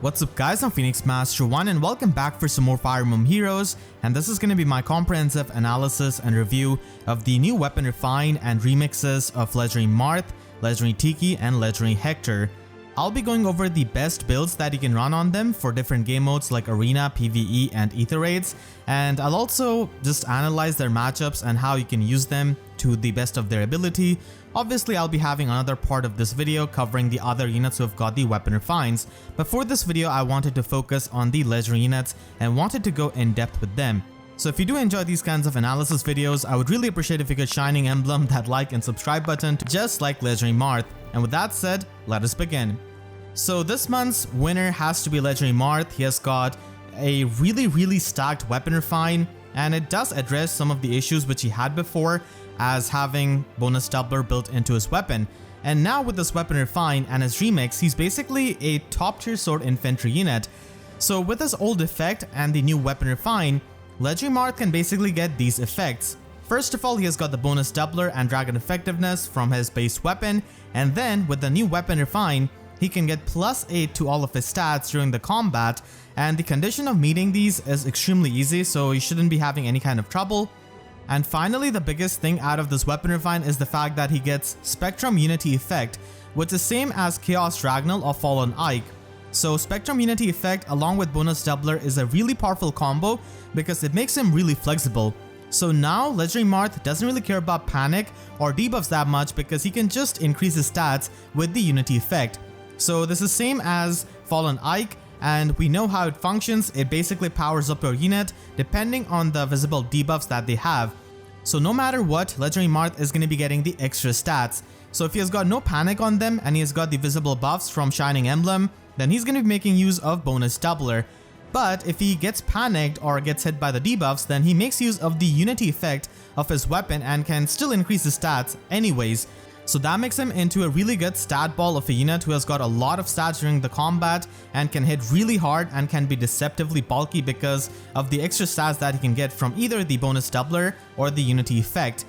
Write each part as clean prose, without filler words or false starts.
What's up guys, I'm Phoenix Master 1 and welcome back for some more Fire Emblem Heroes, and this is going to be my comprehensive analysis and review of the new weapon refine and remixes of Legendary Marth, Legendary Tiki and Legendary Hector. I'll be going over the best builds that you can run on them for different game modes like Arena, PvE and Aether raids, and I'll also just analyze their matchups and how you can use them to the best of their ability. Obviously, I'll be having another part of this video covering the other units who have got the weapon refines, but for this video I wanted to focus on the legendary units and wanted to go in depth with them. So if you do enjoy these kinds of analysis videos, I would really appreciate if you could shining emblem that like and subscribe button just like Legendary Marth. And with that said, let us begin. So this month's winner has to be Legendary Marth. He has got a really stacked weapon refine, and it does address some of the issues which he had before, as having bonus doubler built into his weapon. And now with this weapon refine and his remix, he's basically a top tier sword infantry unit. So with his old effect and the new weapon refine, Legendary Marth can basically get these effects. First of all, he has got the bonus doubler and dragon effectiveness from his base weapon, and then with the new weapon refine, he can get +8 to all of his stats during the combat, and the condition of meeting these is extremely easy, so you shouldn't be having any kind of trouble. And finally, the biggest thing out of this weapon refine is the fact that he gets Spectrum Unity effect, which is same as Chaos Dragnal or Fallen IKE. So Spectrum Unity effect along with bonus doubler is a really powerful combo because it makes him really flexible. So now Legendary Marth doesn't really care about panic or debuffs that much because he can just increase his stats with the Unity effect. So this is same as Fallen IKE, and we know how it functions. It basically powers up your unit depending on the visible debuffs that they have. So no matter what, Legendary Marth is going to be getting the extra stats. So if he has got no panic on them and he has got the visible buffs from Shining Emblem, then he's going to be making use of bonus doubler. But if he gets panicked or gets hit by the debuffs, then he makes use of the Unity effect of his weapon and can still increase his stats anyways. So that makes him into a really good stat ball of a unit who has got a lot of stats during the combat and can hit really hard and can be deceptively bulky because of the extra stats that he can get from either the bonus doubler or the Unity effect.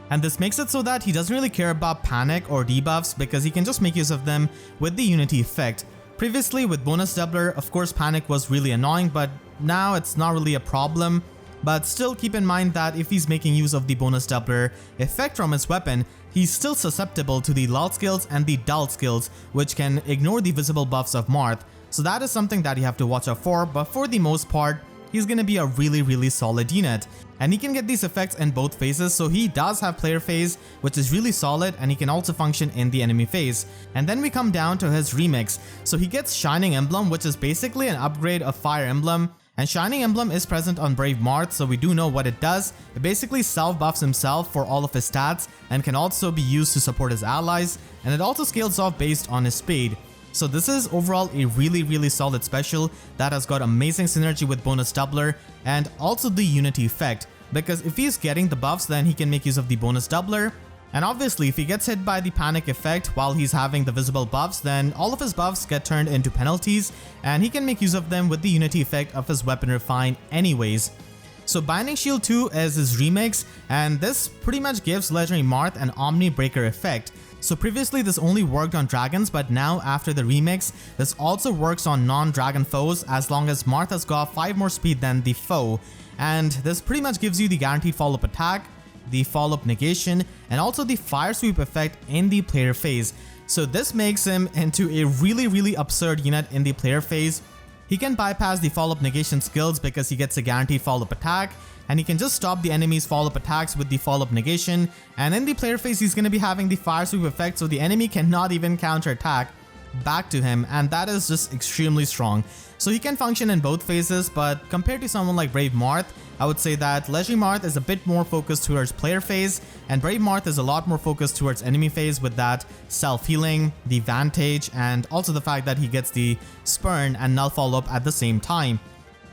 And this makes it so that he doesn't really care about panic or debuffs because he can just make use of them with the Unity effect. Previously with bonus doubler, of course panic was really annoying, but now it's not really a problem. But still keep in mind that if he's making use of the bonus doubler effect from his weapon, he's still susceptible to the lull skills and the dull skills, which can ignore the visible buffs of Marth. So that is something that you have to watch out for, but for the most part, he's gonna be a really solid unit. And he can get these effects in both phases, so he does have player phase, which is really solid, and he can also function in the enemy phase. And then we come down to his remix. So he gets Shining Emblem, which is basically an upgrade of Fire Emblem. And Shining Emblem is present on Brave Marth, so we do know what it does. It basically self-buffs himself for all of his stats and can also be used to support his allies, and it also scales off based on his speed. So this is overall a really solid special that has got amazing synergy with bonus doubler and also the Unity effect, because if he's getting the buffs, then he can make use of the bonus doubler. And obviously if he gets hit by the panic effect while he's having the visible buffs, then all of his buffs get turned into penalties and he can make use of them with the Unity effect of his weapon refine anyways. So Binding Shield 2 is his remix, and this pretty much gives Legendary Marth an Omni Breaker effect. So previously this only worked on dragons, but now after the remix, this also works on non-dragon foes as long as Marth has got 5 more speed than the foe. And this pretty much gives you the guaranteed follow-up attack, the follow-up negation, and also the fire sweep effect in the player phase. So this makes him into a really absurd unit in the player phase. He can bypass the follow-up negation skills because he gets a guaranteed follow-up attack, and he can just stop the enemy's follow-up attacks with the follow-up negation. And in the player phase, he's going to be having the fire sweep effect, so the enemy cannot even counter-attack back to him, and that is just extremely strong. So he can function in both phases, but compared to someone like Brave Marth, I would say that Legendary Marth is a bit more focused towards player phase, and Brave Marth is a lot more focused towards enemy phase with that self-healing, the Vantage, and also the fact that he gets the Spurn and Null follow-up at the same time.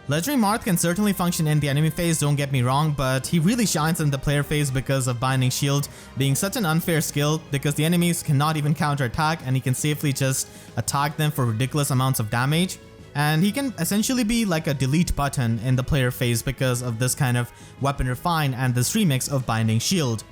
Legendary Marth can certainly function in the enemy phase, don't get me wrong, but he really shines in the player phase because of Binding Shield being such an unfair skill because the enemies cannot even counter-attack and he can safely just attack them for ridiculous amounts of damage. And he can essentially be like a delete button in the player phase because of this kind of weapon refine and this remix of Binding Shield.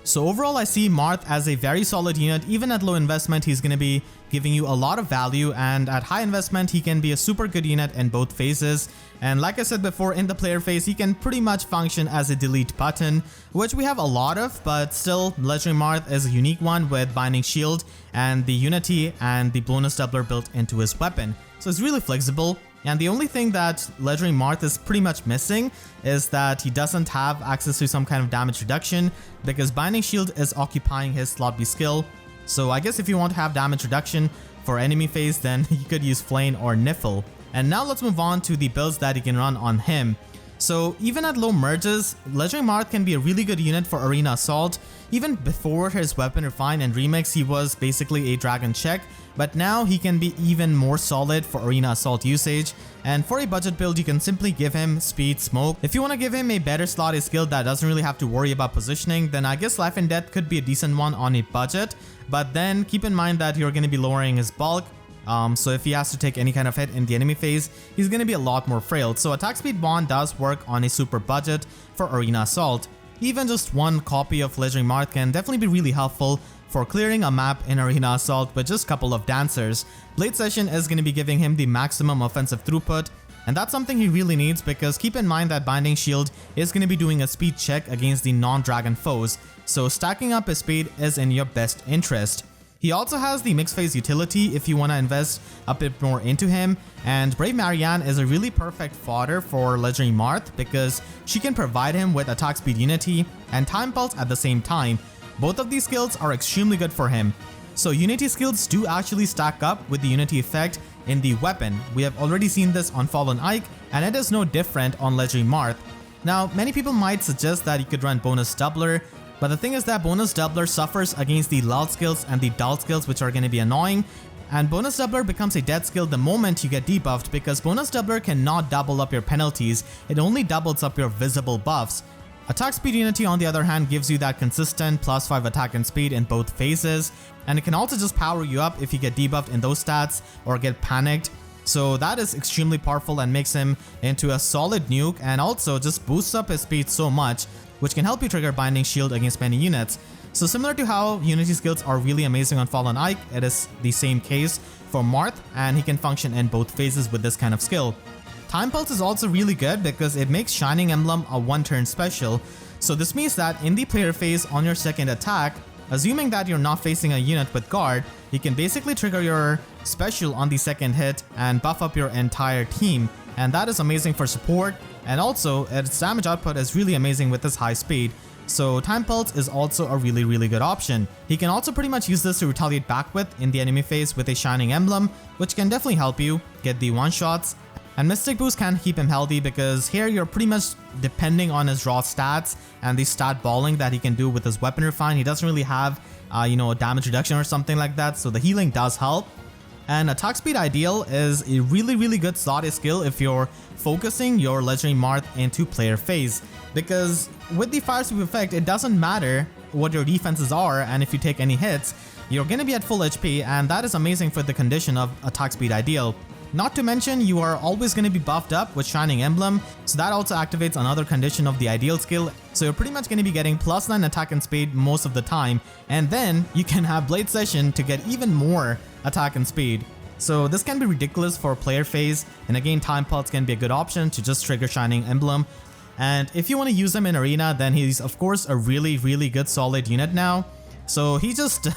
So overall, I see Marth as a very solid unit. Even at low investment, he's going to be giving you a lot of value, and at high investment, he can be a super good unit in both phases. And like I said before, in the player phase, he can pretty much function as a delete button, which we have a lot of, but still, Legendary Marth is a unique one with Binding Shield and the Unity and the bonus doubler built into his weapon. So it's really flexible. And the only thing that Legendary Marth is pretty much missing is that he doesn't have access to some kind of damage reduction, because Binding Shield is occupying his slot B skill. So I guess if you want to have damage reduction for enemy phase, then you could use Flame or Niffle. And now let's move on to the builds that you can run on him. So even at low merges, Legendary Marth can be a really good unit for Arena Assault. Even before his Weapon Refine and Remix, he was basically a Dragon Check, but now he can be even more solid for Arena Assault usage. And for a budget build, you can simply give him Speed Smoke. If you want to give him a better slot A skill that doesn't really have to worry about positioning, then I guess Life and Death could be a decent one on a budget, but then keep in mind that you're going to be lowering his bulk. So if he has to take any kind of hit in the enemy phase, he's going to be a lot more frail. So Attack Speed Bond does work on a super budget for Arena Assault. Even just one copy of Legendary Marth can definitely be really helpful for clearing a map in Arena Assault with just a couple of dancers. Blade Session is going to be giving him the maximum offensive throughput, and that's something he really needs, because keep in mind that Binding Shield is going to be doing a speed check against the non-dragon foes, so stacking up his speed is in your best interest. He also has the mixed phase utility if you want to invest a bit more into him, and Brave Marianne is a really perfect fodder for Legendary Marth because she can provide him with attack speed Unity and Time Pulse at the same time. Both of these skills are extremely good for him. So Unity skills do actually stack up with the Unity effect in the weapon. We have already seen this on Fallen Ike, and it is no different on Legendary Marth. Now, many people might suggest that you could run Bonus Doubler, but the thing is that Bonus Doubler suffers against the lull skills and the dull skills, which are going to be annoying, and Bonus Doubler becomes a dead skill the moment you get debuffed, because Bonus Doubler cannot double up your penalties, it only doubles up your visible buffs. Attack Speed Unity on the other hand gives you that consistent +5 attack and speed in both phases, and it can also just power you up if you get debuffed in those stats or get panicked. So that is extremely powerful and makes him into a solid nuke, and also just boosts up his speed so much, which can help you trigger Binding Shield against many units. So similar to how Unity skills are really amazing on Fallen Ike, it is the same case for Marth, and he can function in both phases with this kind of skill. Time Pulse is also really good because it makes Shining Emblem a one-turn special. So this means that in the player phase on your second attack, assuming that you're not facing a unit with guard, you can basically trigger your special on the second hit and buff up your entire team. And that is amazing for support, and also its damage output is really amazing with this high speed. So Time Pulse is also a really good option. He can also pretty much use this to retaliate back with in the enemy phase with a Shining Emblem, which can definitely help you get the one-shots. And Mystic Boost can keep him healthy because here you're pretty much depending on his raw stats and the stat balling that he can do with his Weapon Refine. He doesn't really have, a damage reduction or something like that, so the healing does help. And Attack Speed Ideal is a really good slot A skill if you're focusing your Legendary Marth into player phase, because with the Fire Sweep effect, it doesn't matter what your defenses are, and if you take any hits, you're gonna be at full HP, and that is amazing for the condition of Attack Speed Ideal. Not to mention, you are always going to be buffed up with Shining Emblem, so that also activates another condition of the Ideal skill, so you're pretty much going to be getting +9 attack and speed most of the time, and then you can have Blade Session to get even more attack and speed. So this can be ridiculous for player phase, and again Time Pulse can be a good option to just trigger Shining Emblem. And if you want to use him in Arena, then he's of course a really good solid unit now. So he just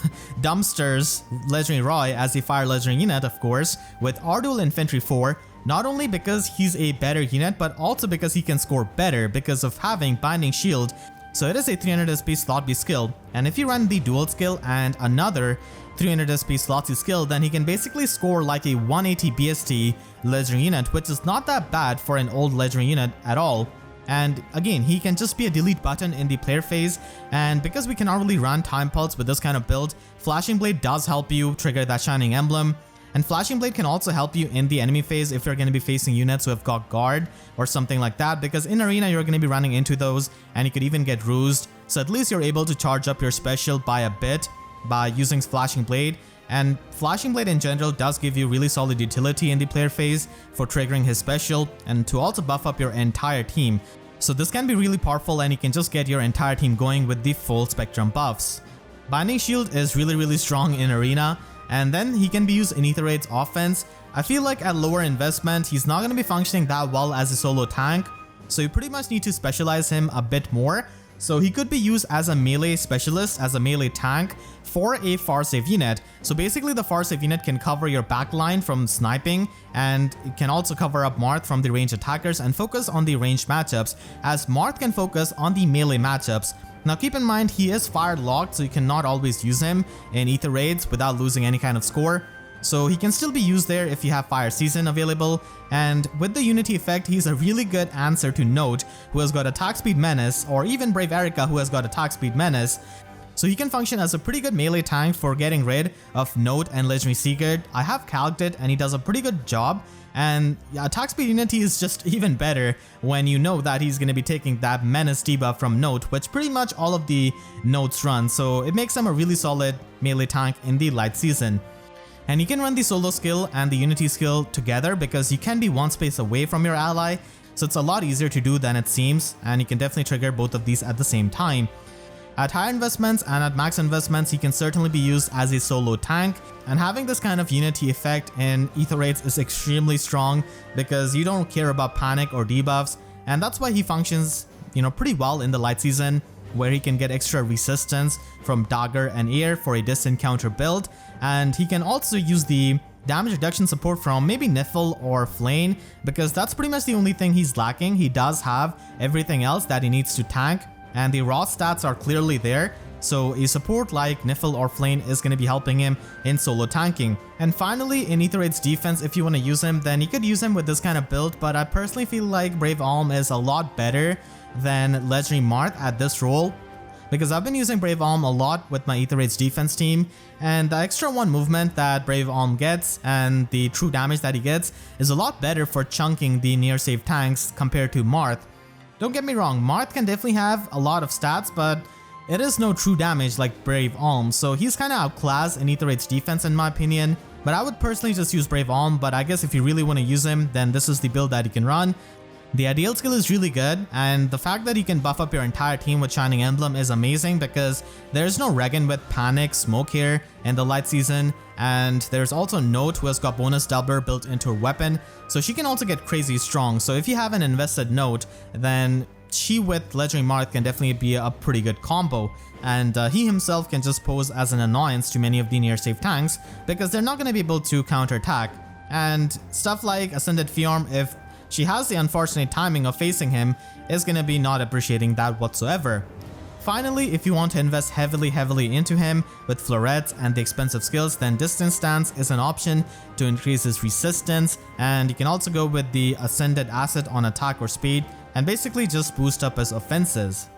dumpsters Legendary Roy as a Fire Legendary unit, of course, with Duel Infantry 4, not only because he's a better unit, but also because he can score better because of having Binding Shield. So it is a 300 SP slot B skill, and if you run the Duel skill and another 300 SP slot C skill, then he can basically score like a 180 BST Legendary unit, which is not that bad for an old Legendary unit at all. And again, he can just be a delete button in the player phase, and because we cannot really run Time Pulse with this kind of build, Flashing Blade does help you trigger that Shining Emblem, and Flashing Blade can also help you in the enemy phase if you're going to be facing units who have got guard or something like that, because in Arena you're going to be running into those and you could even get rused, so at least you're able to charge up your special by a bit by using Flashing Blade. And Flashing Blade in general does give you really solid utility in the player phase for triggering his special and to also buff up your entire team. So this can be really powerful and you can just get your entire team going with the full spectrum buffs. Binding Shield is really strong in Arena, and then he can be used in Aether Raid's offense. I feel like at lower investment, he's not going to be functioning that well as a solo tank, so you pretty much need to specialize him a bit more. So he could be used as a melee specialist, as a melee tank for a far save unit. So basically the far save unit can cover your backline from sniping, and it can also cover up Marth from the ranged attackers and focus on the ranged matchups, as Marth can focus on the melee matchups. Now keep in mind he is fire locked, so you cannot always use him in Aether Raids without losing any kind of score. So he can still be used there if you have Fire Season available, and with the Unity effect, he's a really good answer to Note, who has got Attack Speed Menace, or even Brave Erica, who has got Attack Speed Menace. So he can function as a pretty good melee tank for getting rid of Note and Legendary Secret. I have calced it and he does a pretty good job, and Attack Speed Unity is just even better when you know that he's going to be taking that Menace debuff from Note, which pretty much all of the Notes run, so it makes him a really solid melee tank in the light season. And you can run the solo skill and the Unity skill together because you can be one space away from your ally, so it's a lot easier to do than it seems, and you can definitely trigger both of these at the same time. At higher investments and at max investments, he can certainly be used as a solo tank, and having this kind of Unity effect in Aether Raids is extremely strong because you don't care about panic or debuffs, and that's why he functions, pretty well in the light season, where he can get extra resistance from Dagger and Air for a distant counter build, and he can also use the damage reduction support from maybe Niffle or Flame, because that's pretty much the only thing he's lacking. He does have everything else that he needs to tank, and the raw stats are clearly there, so a support like Niffle or Flame is going to be helping him in solo tanking. And finally, in Aether Raid's defense, if you want to use him, then you could use him with this kind of build, but I personally feel like Brave Alm is a lot better than Legendary Marth at this role, because I've been using Brave Alm a lot with my Aether Raid's defense team, and the extra 1 movement that Brave Alm gets and the true damage that he gets is a lot better for chunking the near save tanks compared to Marth. Don't get me wrong, Marth can definitely have a lot of stats, but it is no true damage like Brave Alm, so he's kinda outclassed in Aether Raid's defense in my opinion. But I would personally just use Brave Alm, but I guess if you really want to use him, then this is the build that you can run. The ideal skill is really good, and the fact that you can buff up your entire team with Shining Emblem is amazing because there's no Regan with Panic, Smoke here in the light season, and there's also Note who has got bonus doubler built into her weapon, so she can also get crazy strong. So if you have an invested Note, then she with Legendary Marth can definitely be a pretty good combo, and he himself can just pose as an annoyance to many of the near safe tanks because they're not going to be able to counterattack. And stuff like Ascended Fiorm, if she has the unfortunate timing of facing him, is going to be not appreciating that whatsoever. Finally, if you want to invest heavily into him with florets and the expensive skills, then Distance Stance is an option to increase his resistance, and you can also go with the Ascended asset on attack or speed and basically just boost up his offenses.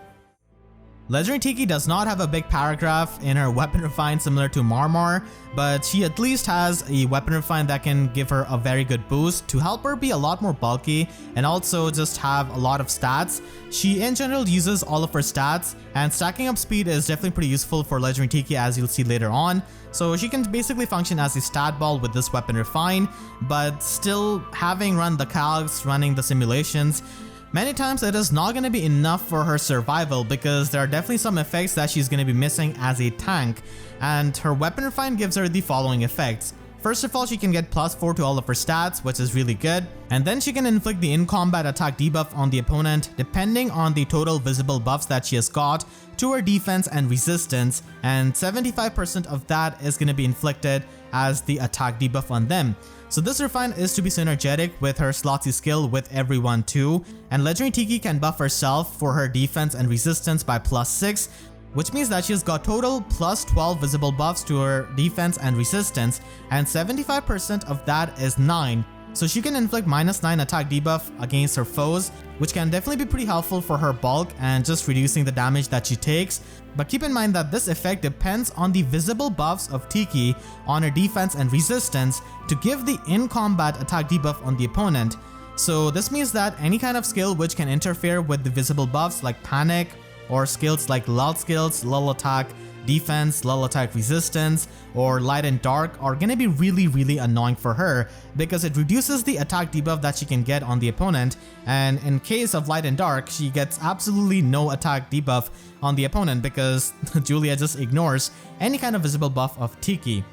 Legendary Tiki does not have a big paragraph in her weapon refine similar to Marmar, but she at least has a weapon refine that can give her a very good boost to help her be a lot more bulky and also just have a lot of stats. She in general uses all of her stats, and stacking up speed is definitely pretty useful for Legendary Tiki, as you'll see later on. So she can basically function as a stat ball with this weapon refine, but still having run the calcs, running the simulations, many times it is not going to be enough for her survival because there are definitely some effects that she's going to be missing as a tank, and her weapon refine gives her the following effects. First of all, she can get +4 to all of her stats, which is really good, and then she can inflict the in-combat attack debuff on the opponent depending on the total visible buffs that she has got to her defense and resistance, and 75% of that is going to be inflicted as the attack debuff on them. So this refine is to be synergetic with her Slotsy skill with everyone too, and Legendary Tiki can buff herself for her defense and resistance by +6, which means that she's got total +12 visible buffs to her defense and resistance, and 75% of that is 9. So she can inflict -9 attack debuff against her foes, which can definitely be pretty helpful for her bulk and just reducing the damage that she takes. But keep in mind that this effect depends on the visible buffs of Tiki on her defense and resistance to give the in-combat attack debuff on the opponent. So this means that any kind of skill which can interfere with the visible buffs like Panic, or skills like Lull skills, Lull attack, defense, lull attack resistance, or light and dark are gonna be really annoying for her because it reduces the attack debuff that she can get on the opponent, and in case of light and dark, she gets absolutely no attack debuff on the opponent because Julia just ignores any kind of visible buff of Tiki.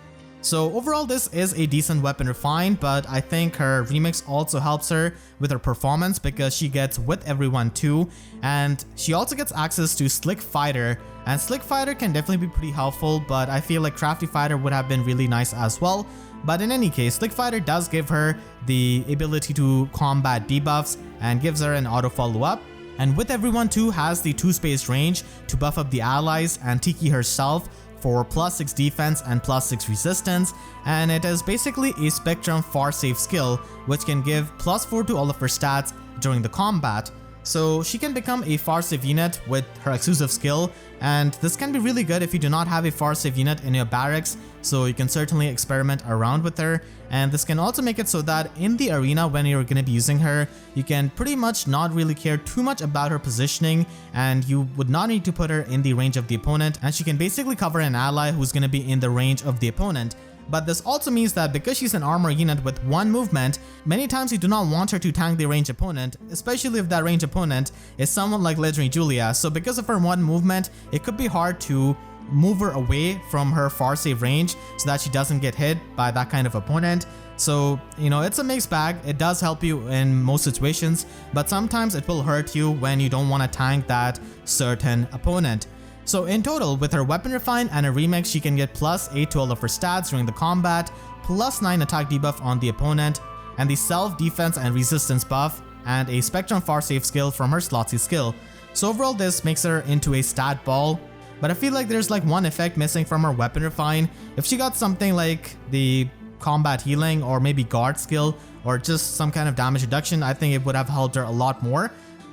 So overall, this is a decent weapon refine, but I think her remix also helps her with her performance because she gets with everyone too, and she also gets access to Slick Fighter, and Slick Fighter can definitely be pretty helpful, but I feel like Crafty Fighter would have been really nice as well. But in any case, Slick Fighter does give her the ability to combat debuffs and gives her an auto follow-up. And with everyone too has the 2-space range to buff up the allies and Tiki herself for +6 defense and +6 resistance, and it is basically a Spectrum far save skill which can give +4 to all of her stats during the combat. So she can become a far save unit with her exclusive skill, and this can be really good if you do not have a far save unit in your barracks, so you can certainly experiment around with her. And this can also make it so that in the arena when you're going to be using her, you can pretty much not really care too much about her positioning, and you would not need to put her in the range of the opponent, and she can basically cover an ally who's going to be in the range of the opponent. But this also means that because she's an armor unit with one movement, many times you do not want her to tank the range opponent, especially if that range opponent is someone like Legendary Julia. So because of her one movement, it could be hard to move her away from her far save range so that she doesn't get hit by that kind of opponent. So, you know, it's a mixed bag. It does help you in most situations, but sometimes it will hurt you when you don't want to tank that certain opponent. So in total, with her weapon refine and a remix, she can get +8 to all of her stats during the combat, +9 attack debuff on the opponent, and the self defense and resistance buff, and a Spectrum far save skill from her Slotsy skill. So overall, this makes her into a stat ball. But I feel like there's like one effect missing from her weapon refine. If she got something like the combat healing or maybe guard skill or just some kind of damage reduction, I think it would have helped her a lot more.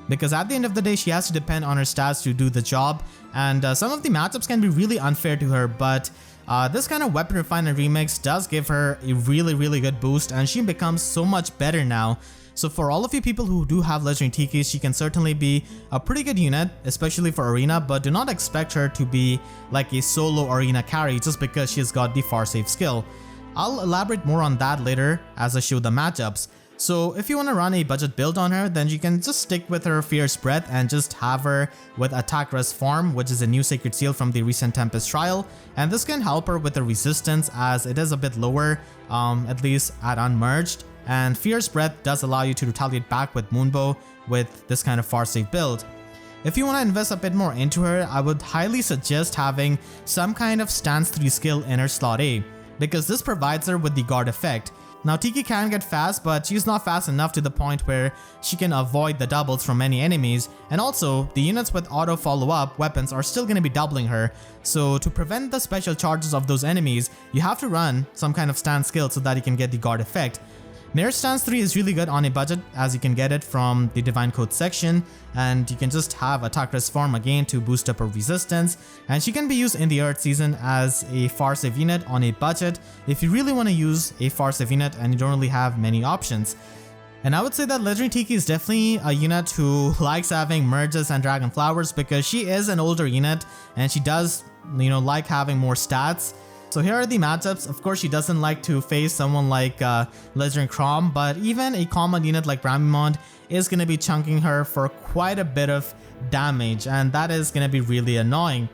Because at the end of the day, she has to depend on her stats to do the job, and some of the matchups can be really unfair to her, but this kind of weapon refine and remix does give her a really good boost, and she becomes so much better now. So for all of you people who do have Legendary Tiki, she can certainly be a pretty good unit, especially for arena, but do not expect her to be like a solo arena carry just because she's got the far save skill. I'll elaborate more on that later as I show the matchups. So if you want to run a budget build on her, then you can just stick with her Fierce Breath and just have her with Attack Res Form, which is a new sacred seal from the recent Tempest trial, and this can help her with the resistance as it is a bit lower, at least at Unmerged, and Fierce Breath does allow you to retaliate back with Moonbow with this kind of far save build. If you want to invest a bit more into her, I would highly suggest having some kind of Stance 3 skill in her slot A, because this provides her with the guard effect. Now Tiki can get fast, but she's not fast enough to the point where she can avoid the doubles from many enemies, and also the units with auto follow-up weapons are still going to be doubling her, so to prevent the special charges of those enemies, you have to run some kind of stance skill so that you can get the guard effect. Mirror Stance 3 is really good on a budget as you can get it from the Divine Code section, and you can just have Attack Res Form again to boost up her resistance, and she can be used in the Earth season as a far save unit on a budget if you really want to use a far save unit and you don't really have many options. And I would say that Legendary Tiki is definitely a unit who likes having merges and dragon flowers because she is an older unit and she does, like having more stats. So here are the matchups. Of course, she doesn't like to face someone like Legendary Crom, but even a common unit like Bramimond is going to be chunking her for quite a bit of damage, and that is going to be really annoying.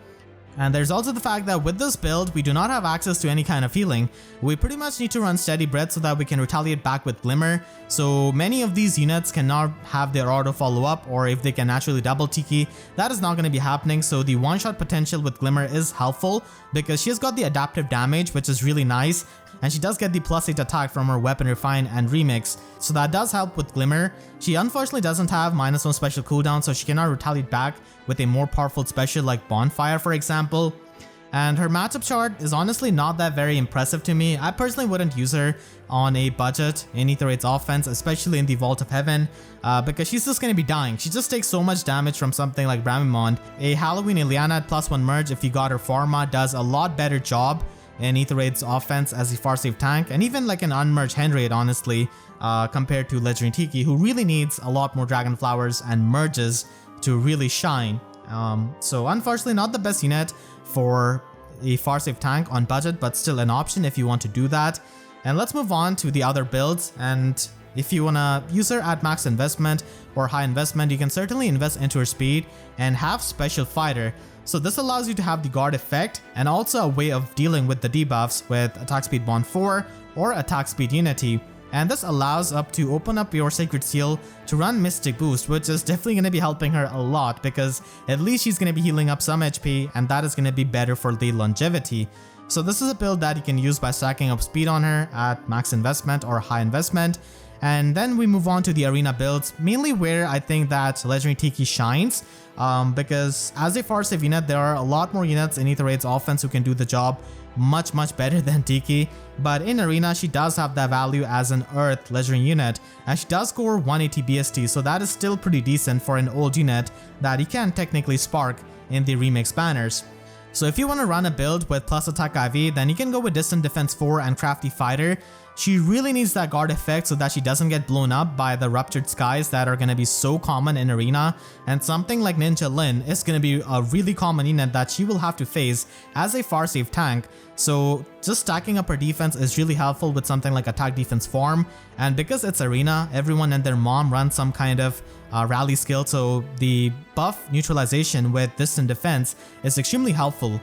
And there's also the fact that with this build, we do not have access to any kind of healing. We pretty much need to run Steady Breath so that we can retaliate back with Glimmer. So many of these units cannot have their auto follow up, or if they can naturally double Tiki, that is not going to be happening. So the one-shot potential with Glimmer is helpful because she has got the adaptive damage, which is really nice. And she does get the +8 attack from her weapon refine and remix, so that does help with Glimmer. She unfortunately doesn't have -1 special cooldown, so she cannot retaliate back with a more powerful special like Bonfire, for example. And her matchup chart is honestly not that very impressive to me. I personally wouldn't use her on a budget in Aether 8's offense, especially in the Vault of Heaven, because she's just going to be dying. She just takes so much damage from something like Bramimond. A Halloween Ileana at +1 merge, if you got her Pharma, does a lot better job in Aether 8's offense as a far save tank, and even like an unmerged Henriette, honestly, compared to Legendary Tiki, who really needs a lot more Dragon Flowers and merges to really shine. So unfortunately not the best unit for a far safe tank on budget, but still an option if you want to do that. And let's move on to the other builds. And if you wanna use her at max investment or high investment, you can certainly invest into her speed and have special fighter. So this allows you to have the guard effect and also a way of dealing with the debuffs with attack speed bond 4 or attack speed unity. And this allows up to open up your Sacred Seal to run Mystic Boost, which is definitely going to be helping her a lot because at least she's going to be healing up some HP, and that is going to be better for the longevity. So this is a build that you can use by stacking up speed on her at max investment or high investment. And then we move on to the arena builds, mainly where I think that Legendary Tiki shines, because as a far save unit, there are a lot more units in Aether Raid's offense who can do the job much better than Tiki. But in arena, she does have that value as an Earth legendary unit, and she does score 180 BST, so that is still pretty decent for an old unit that you can technically spark in the remix banners. So if you want to run a build with plus attack IV, then you can go with Distant Defense 4 and Crafty Fighter. She really needs that guard effect so that she doesn't get blown up by the Ruptured Skies that are going to be so common in arena, and something like Ninja Lin is going to be a really common unit that she will have to face as a far save tank. So just stacking up her defense is really helpful with something like Attack Defense Form, and because it's arena, everyone and their mom runs some kind of rally skill, so the buff neutralization with Distant Defense is extremely helpful.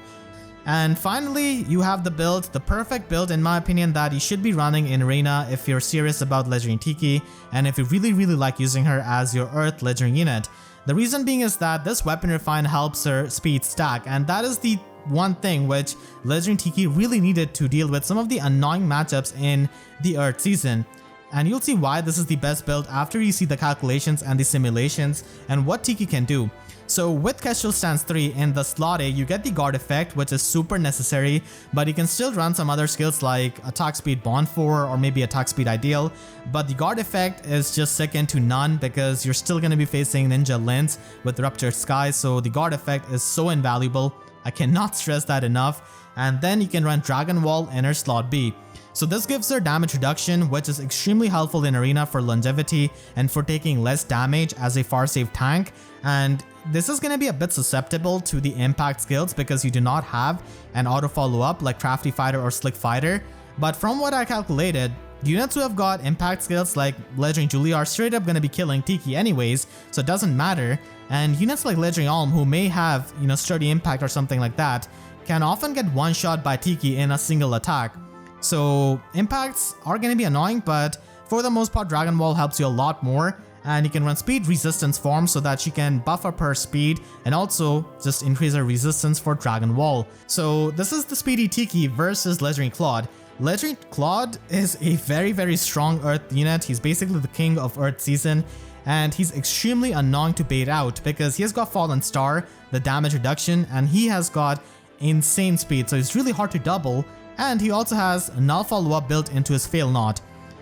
And finally, you have the perfect build in my opinion that you should be running in arena if you're serious about Legendary Tiki and if you really like using her as your Earth legendary unit. The reason being is that this weapon refine helps her speed stack, and that is the one thing which Legendary Tiki really needed to deal with some of the annoying matchups in the Earth season. And you'll see why this is the best build after you see the calculations and the simulations and what Tiki can do. So with Kestrel Stance 3 in the slot A, you get the guard effect, which is super necessary, but you can still run some other skills like attack speed bond 4 or maybe attack speed ideal, but the guard effect is just second to none because you're still going to be facing Ninja Lins with Ruptured Skies, so the guard effect is so invaluable. I cannot stress that enough. And then you can run Dragon Wall in her slot B. So this gives her damage reduction, which is extremely helpful in arena for longevity and for taking less damage as a far save tank. And this is going to be a bit susceptible to the impact skills because you do not have an auto follow up like Crafty Fighter or Slick Fighter. But from what I calculated, units who have got impact skills like Legendary Julie are straight up going to be killing Tiki anyways, so it doesn't matter. And units like Legendary Alm who may have, sturdy impact or something like that can often get one shot by Tiki in a single attack. So impacts are going to be annoying, but for the most part Dragon Wall helps you a lot more, and you can run speed resistance form so that she can buff up her speed and also just increase her resistance for Dragon Wall. So this is the Speedy Tiki versus Legendary Claude. Legendary Claude is a very strong Earth unit. He's basically the king of Earth season, and he's extremely annoying to bait out because he has got Fallen Star, the damage reduction, and he has got insane speed, so it's really hard to double. And he also has null follow-up built into his Fail Not.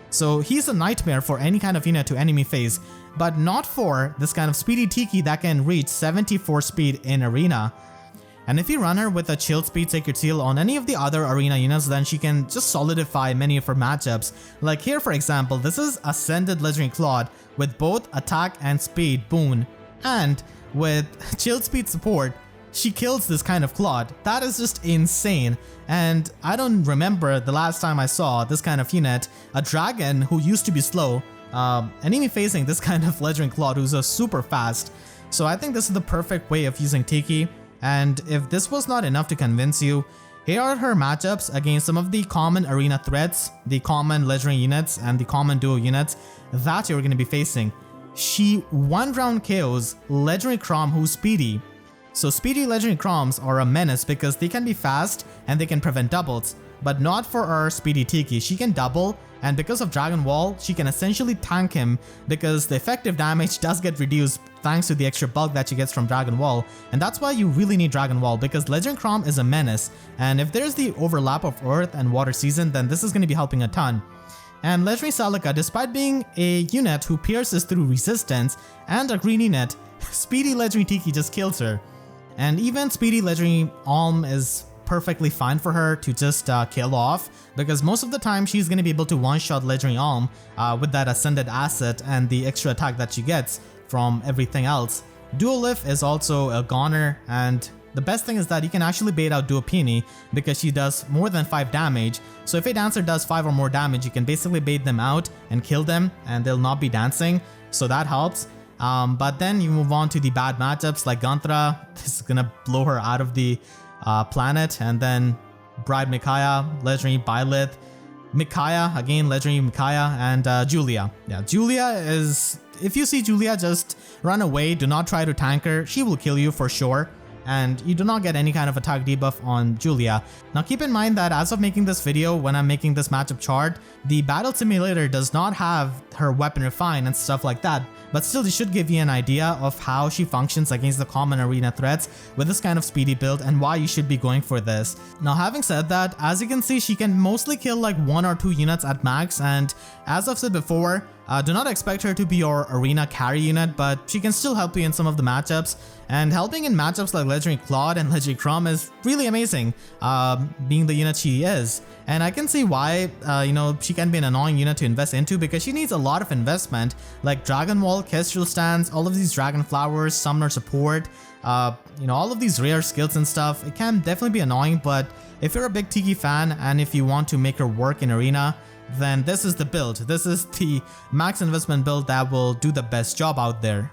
So he's a nightmare for any kind of unit to enemy phase, but not for this kind of Speedy Tiki that can reach 74 speed in arena. And if you run her with a Chill Speed Sacred Seal on any of the other arena units, then she can just solidify many of her matchups. Like here for example, this is Ascended Legendary Claude with both attack and speed boon, and with Chill Speed support, she kills this kind of Claude. That is just insane. And I don't remember the last time I saw this kind of unit, a dragon who used to be slow, enemy facing this kind of Legendary Claude who's a super fast. So I think this is the perfect way of using Tiki. And if this was not enough to convince you, here are her matchups against some of the common arena threats, the common legendary units, and the common duo units that you're going to be facing. She one round KOs Legendary Crom who's speedy. So speedy legendary Croms are a menace because they can be fast and they can prevent doubles, but not for our Speedy Tiki. She can double, and because of Dragon Wall, she can essentially tank him because the effective damage does get reduced thanks to the extra bulk that she gets from Dragon Wall. And that's why you really need Dragon Wall, because Legendary Crom is a menace, and if there's the overlap of Earth and Water season, then this is going to be helping a ton. And Legendary Celica, despite being a unit who pierces through resistance and a green unit, Speedy Legendary Tiki just kills her. And even Speedy Legendary Alm is perfectly fine for her to just kill off, because most of the time she's going to be able to one-shot Legendary Alm with that Ascended asset and the extra attack that she gets from everything else. Dual Lift is also a goner, and the best thing is that you can actually bait out Duopini because she does more than 5 damage. So if a dancer does 5 or more damage, you can basically bait them out and kill them and they'll not be dancing. So that helps. But then you move on to the bad matchups like Gantra. This is gonna blow her out of the planet. And then Bride Micaiah, Legendary Byleth, Micaiah, again Legendary Micaiah, and Julia. Yeah, Julia is... If you see Julia, just run away. Do not try to tank her. She will kill you for sure. And you do not get any kind of attack debuff on Julia. Now keep in mind that as of making this video, when I'm making this matchup chart, the battle simulator does not have her weapon refine and stuff like that, but still it should give you an idea of how she functions against the common arena threats with this kind of speedy build and why you should be going for this. Now having said that, as you can see, she can mostly kill like 1 or 2 units at max, and as I've said before, do not expect her to be your arena carry unit, but she can still help you in some of the matchups, and helping in matchups like Legendary Claude and Legendary Crom is really amazing, being the unit she is. And I can see why, she can be an annoying unit to invest into because she needs a lot of investment, like Dragon Wall, Kestrel Stance, all of these Dragon Flowers, Summoner support, all of these rare skills and stuff. It can definitely be annoying, but if you're a big Tiki fan and if you want to make her work in arena, then this is the build. This is the max investment build that will do the best job out there.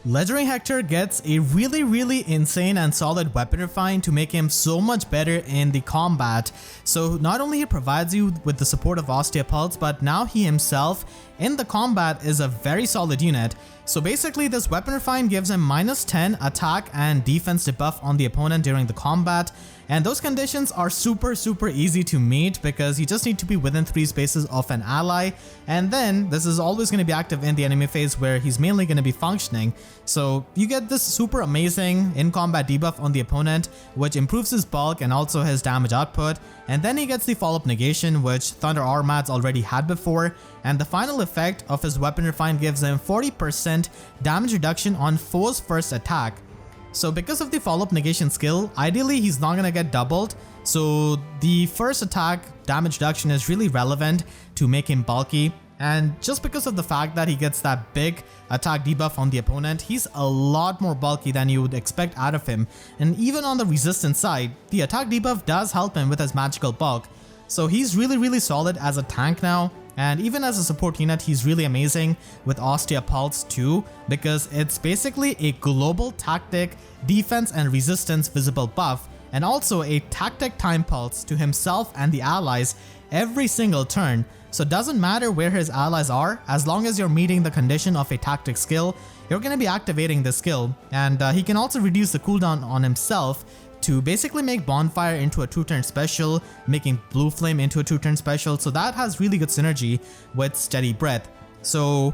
Legendary Hector gets a really insane and solid weapon refine to make him so much better in the combat. So not only he provides you with the support of Ostia Pulse, but now he himself in the combat is a very solid unit. So basically this weapon refine gives him -10 attack and defense debuff on the opponent during the combat, and those conditions are super easy to meet because you just need to be within 3 spaces of an ally, and then this is always going to be active in the enemy phase where he's mainly going to be functioning. So you get this super amazing in combat debuff on the opponent, which improves his bulk and also his damage output, and then he gets the follow-up negation, which Thunder Armads already had before, and the final effect of his weapon refine gives him 40% damage reduction on foe's first attack. So because of the follow-up negation skill, ideally he's not gonna get doubled, so the first attack damage reduction is really relevant to make him bulky, and just because of the fact that he gets that big attack debuff on the opponent, he's a lot more bulky than you would expect out of him, and even on the resistance side, the attack debuff does help him with his magical bulk. So he's really solid as a tank now. And even as a support unit, he's really amazing with Ostia Pulse too, because it's basically a global tactic, defense and resistance visible buff, and also a tactic time pulse to himself and the allies every single turn. So it doesn't matter where his allies are, as long as you're meeting the condition of a tactic skill, you're going to be activating the skill. And he can also reduce the cooldown on himself to basically make Bonfire into a 2-turn special, making Blue Flame into a 2-turn special, so that has really good synergy with Steady Breath. So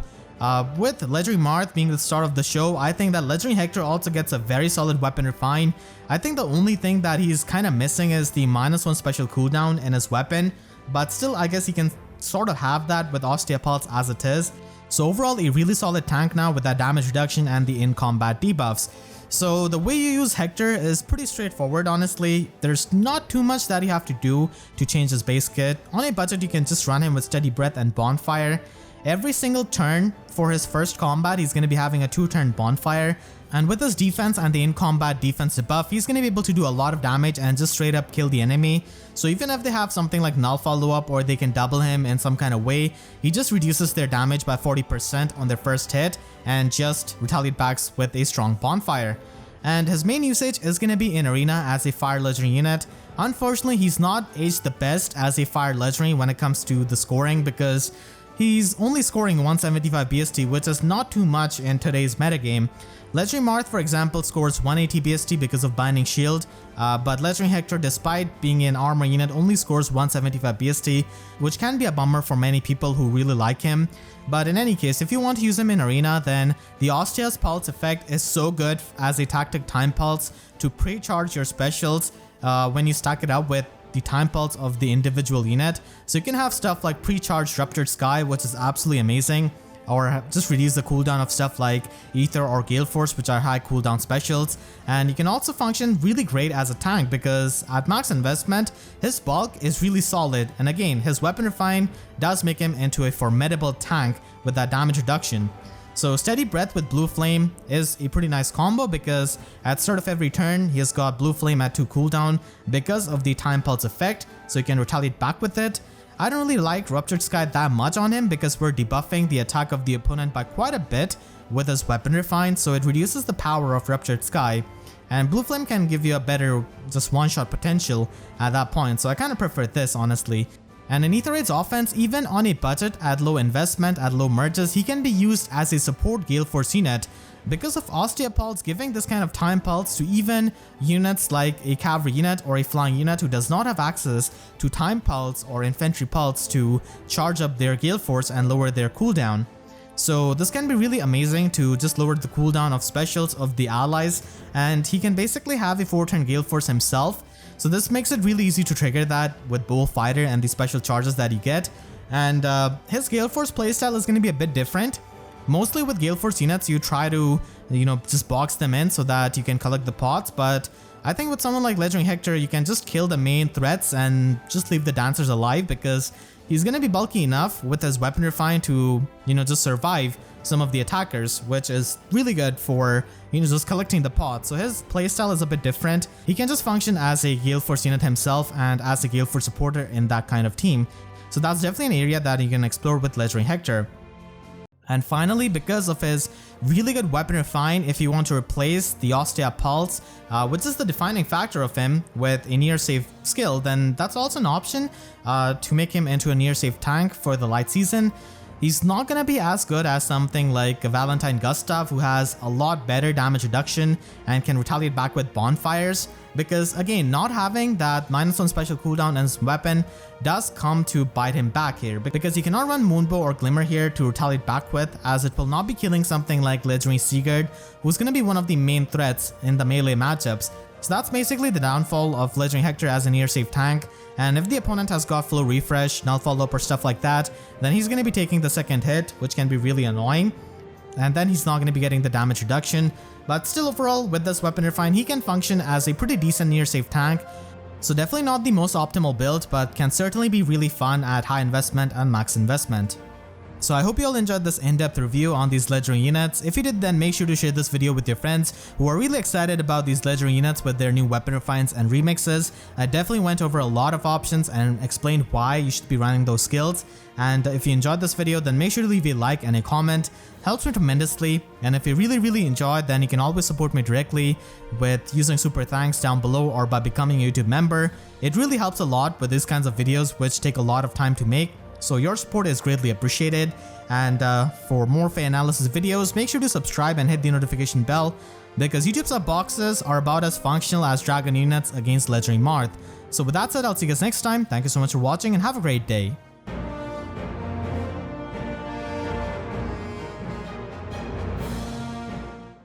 with Legendary Marth being the start of the show, I think that Legendary Hector also gets a very solid weapon refine. I think the only thing that he's kind of missing is the -1 special cooldown in his weapon, but still I guess he can sort of have that with Ostia Pulse as it is. So overall a really solid tank now with that damage reduction and the in-combat debuffs. So the way you use Hector is pretty straightforward, honestly. There's not too much that you have to do to change his base kit. On a budget, you can just run him with Steady Breath and Bonfire. Every single turn for his first combat, he's going to be having a 2-turn Bonfire. And with his defense and the in-combat defense debuff, he's going to be able to do a lot of damage and just straight up kill the enemy. So even if they have something like null follow-up or they can double him in some kind of way, he just reduces their damage by 40% on their first hit and just retaliate back with a strong Bonfire. And his main usage is going to be in arena as a fire legendary unit. Unfortunately, he's not aged the best as a fire legendary when it comes to the scoring because he's only scoring 175 BST, which is not too much in today's metagame. Legendary Marth, for example, scores 180 BST because of Binding Shield, but Legendary Hector, despite being an armor unit, only scores 175 BST, which can be a bummer for many people who really like him. But in any case, if you want to use him in arena, then the Ostia's Pulse effect is so good as a tactic time pulse to pre-charge your specials when you stack it up with the time pulse of the individual unit. So you can have stuff like pre-charged Ruptured Sky, which is absolutely amazing, or just reduce the cooldown of stuff like Aether or Gale Force, which are high cooldown specials. And you can also function really great as a tank because at max investment, his bulk is really solid, and again, his weapon refine does make him into a formidable tank with that damage reduction. So Steady Breath with Blue Flame is a pretty nice combo because at start of every turn, he has got Blue Flame at 2 cooldown because of the Time Pulse effect, so you can retaliate back with it. I don't really like Ruptured Sky that much on him because we're debuffing the attack of the opponent by quite a bit with his Weapon Refine, so it reduces the power of Ruptured Sky. And Blue Flame can give you a better just one-shot potential at that point, so I kind of prefer this honestly. And in Aether Raid's offense, even on a budget at low investment, at low merges, he can be used as a support Gale Force unit because of Osteopulse giving this kind of time pulse to even units like a cavalry unit or a flying unit who does not have access to time pulse or infantry pulse to charge up their Gale Force and lower their cooldown. So this can be really amazing to just lower the cooldown of specials of the allies, and he can basically have a 4-turn Gale Force himself. So this makes it really easy to trigger that with Bullfighter and the special charges that you get. And his Gale Force playstyle is going to be a bit different. Mostly with Gale Force units, you try to, just box them in so that you can collect the pots. But I think with someone like Legendary Hector, you can just kill the main threats and just leave the dancers alive because he's going to be bulky enough with his Weapon Refine to, just survive some of the attackers, which is really good for, just collecting the pots. So his playstyle is a bit different. He can just function as a Gale Force unit himself and as a Gale Force supporter in that kind of team. So that's definitely an area that you can explore with Legendary Hector. And finally, because of his really good Weapon Refine, if you want to replace the Ostea Pulse, which is the defining factor of him, with a near safe skill, then that's also an option to make him into a near safe tank for the light season. He's not going to be as good as something like a Valentine Gustav, who has a lot better damage reduction and can retaliate back with bonfires, because again, not having that -1 special cooldown on his weapon does come to bite him back here, because he cannot run Moonbow or Glimmer here to retaliate back with, as it will not be killing something like Legendary Sigurd, who's going to be one of the main threats in the melee matchups. So that's basically the downfall of Legendary Hector as a near safe tank. And if the opponent has got Flow Refresh, Null Follow-Up or stuff like that, then he's going to be taking the second hit, which can be really annoying. And then he's not going to be getting the damage reduction. But still, overall, with this Weapon Refine, he can function as a pretty decent near safe tank. So definitely not the most optimal build, but can certainly be really fun at high investment and max investment. So I hope you all enjoyed this in-depth review on these legendary units. If you did, then make sure to share this video with your friends who are really excited about these legendary units with their new weapon refines and remixes. I definitely went over a lot of options and explained why you should be running those skills. And if you enjoyed this video, then make sure to leave a like and a comment. Helps me tremendously. And if you really enjoyed, then you can always support me directly with using super thanks down below or by becoming a YouTube member. It really helps a lot with these kinds of videos, which take a lot of time to make. So your support is greatly appreciated. And for more Fey analysis videos, make sure to subscribe and hit the notification bell, because YouTube sub boxes are about as functional as Dragon units against Legendary Marth. So with that said, I'll see you guys next time. Thank you so much for watching and have a great day.